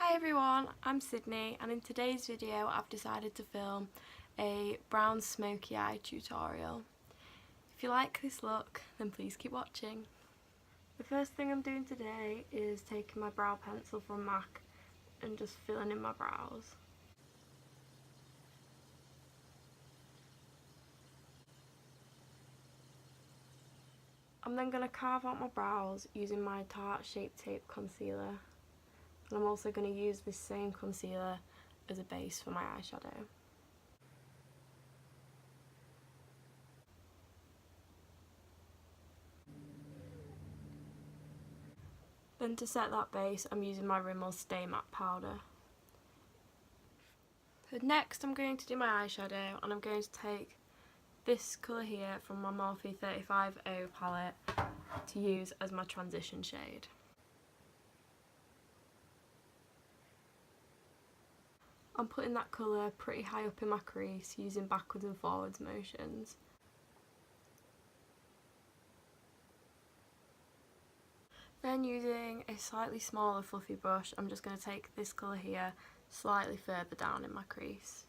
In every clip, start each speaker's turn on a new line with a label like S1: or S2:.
S1: Hi everyone, I'm Sydney and in today's video I've decided to film a brown smoky eye tutorial. If you like this look then please keep watching. The first thing I'm doing today is taking my brow pencil from MAC and just filling in my brows. I'm then going to carve out my brows using my Tarte Shape Tape concealer. And I'm also going to use this same concealer as a base for my eyeshadow. Then to set that base, I'm using my Rimmel Stay Matte powder. So next I'm going to do my eyeshadow, and I'm going to take this colour here from my Morphe 35O palette to use as my transition shade. I'm putting that colour pretty high up in my crease using backwards and forwards motions. Then using a slightly smaller fluffy brush, I'm just going to take this colour here slightly further down in my crease.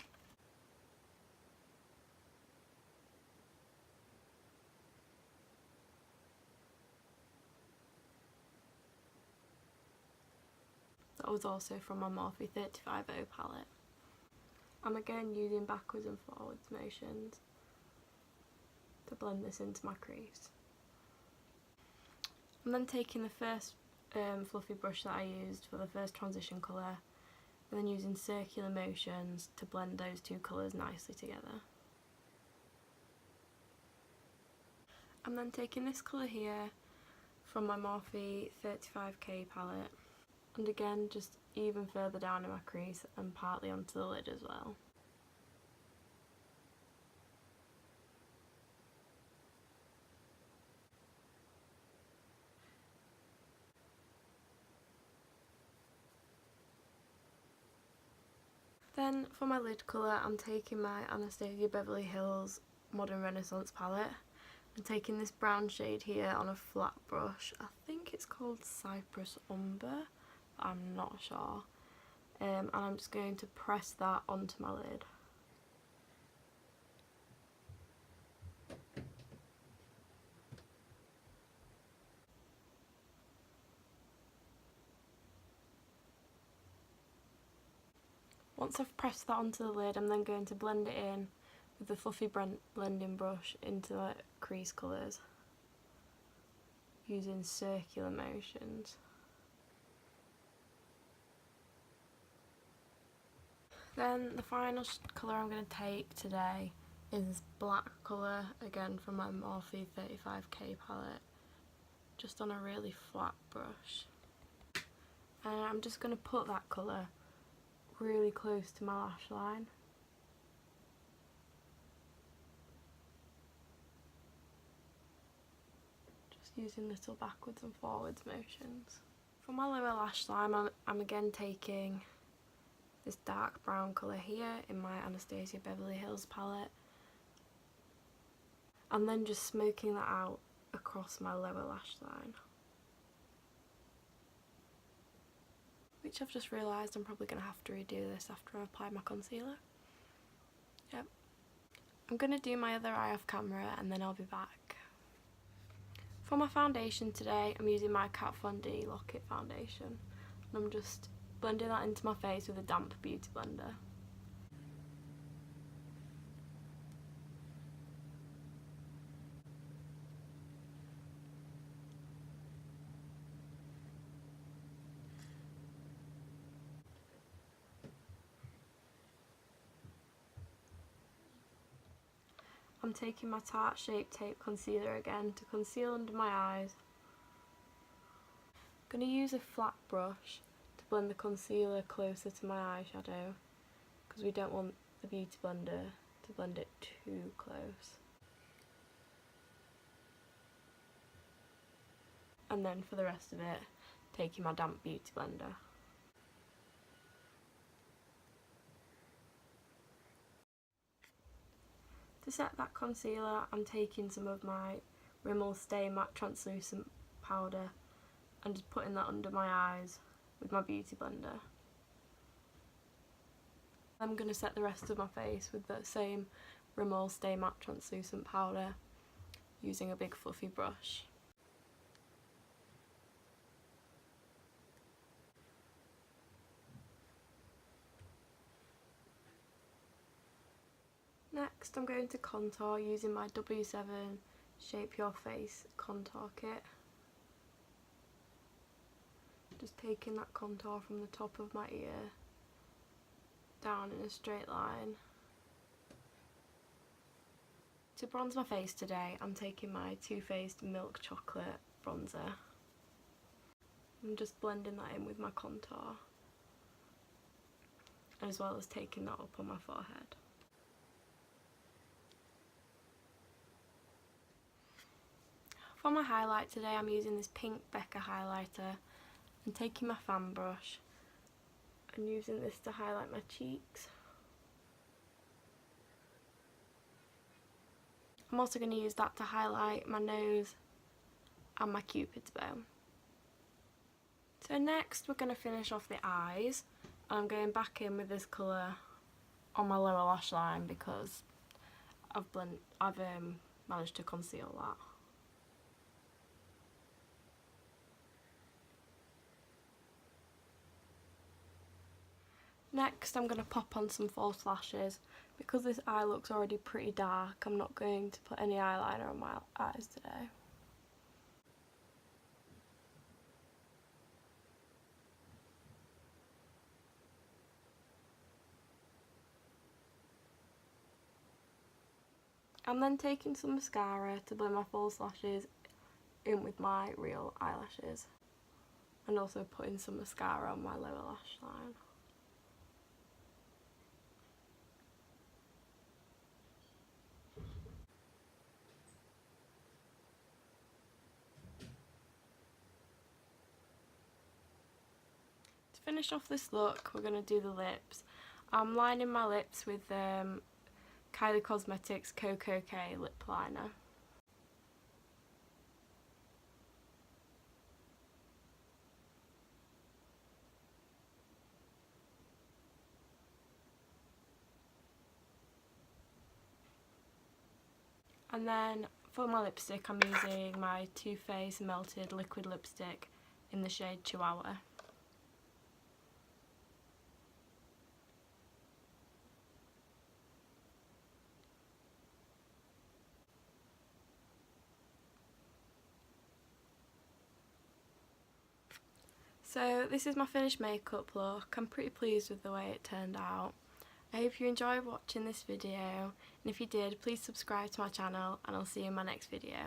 S1: That was also from my Morphe 35O palette. I'm again using backwards and forwards motions to blend this into my crease. I'm then taking the first fluffy brush that I used for the first transition colour and then using circular motions to blend those two colours nicely together. I'm then taking this colour here from my Morphe 35K palette and again just even further down in my crease and partly onto the lid as well. Then for my lid colour, I'm taking my Anastasia Beverly Hills Modern Renaissance palette and taking this brown shade here on a flat brush. I think it's called Cypress Umber, but I'm not sure. And I'm just going to press that onto my lid. Once I've pressed that onto the lid, I'm then going to blend it in with the fluffy blending brush into the crease colours using circular motions. Then the final colour I'm going to take today is this black colour, again from my Morphe 35K palette, just on a really flat brush. And I'm just going to put that colour really close to my lash line. Just using little backwards and forwards motions. For my lower lash line, I'm again taking this dark brown colour here in my Anastasia Beverly Hills palette and then just smoking that out across my lower lash line, which I've just realised I'm probably going to have to redo this after I apply my concealer. Yep. I'm going to do my other eye off camera and then I'll be back. For my foundation today, I'm using my Kat Von D Lock-It foundation and I'm just blending that into my face with a damp beauty blender. I'm taking my Tarte Shape Tape concealer again to conceal under my eyes. I'm going to use a flat brush to blend the concealer closer to my eyeshadow because we don't want the beauty blender to blend it too close. And then for the rest of it, taking my damp beauty blender. To set that concealer, I'm taking some of my Rimmel Stay Matte Translucent powder and just putting that under my eyes with my beauty blender. I'm going to set the rest of my face with the same Rimmel Stay Matte Translucent Powder using a big fluffy brush. Next I'm going to contour using my W7 Shape Your Face contour kit. Just taking that contour from the top of my ear down in a straight line. To bronze my face today, I'm taking my Too Faced Milk Chocolate bronzer. I'm just blending that in with my contour, as well as taking that up on my forehead. For my highlight today, I'm using this pink Becca highlighter and taking my fan brush and using this to highlight my cheeks. I'm also going to use that to highlight my nose and my cupid's bow. So next we're going to finish off the eyes, and I'm going back in with this colour on my lower lash line because I've managed to conceal that. Next I'm going to pop on some false lashes. Because this eye looks already pretty dark, I'm not going to put any eyeliner on my eyes today. I'm then taking some mascara to blend my false lashes in with my real eyelashes, and also putting some mascara on my lower lash line. To finish off this look, we're going to do the lips. I'm lining my lips with Kylie Cosmetics Coco K lip liner. And then for my lipstick, I'm using my Too Faced Melted Liquid Lipstick in the shade Chihuahua. So this is my finished makeup look. I'm pretty pleased with the way it turned out. I hope you enjoyed watching this video, and if you did, please subscribe to my channel and I'll see you in my next video.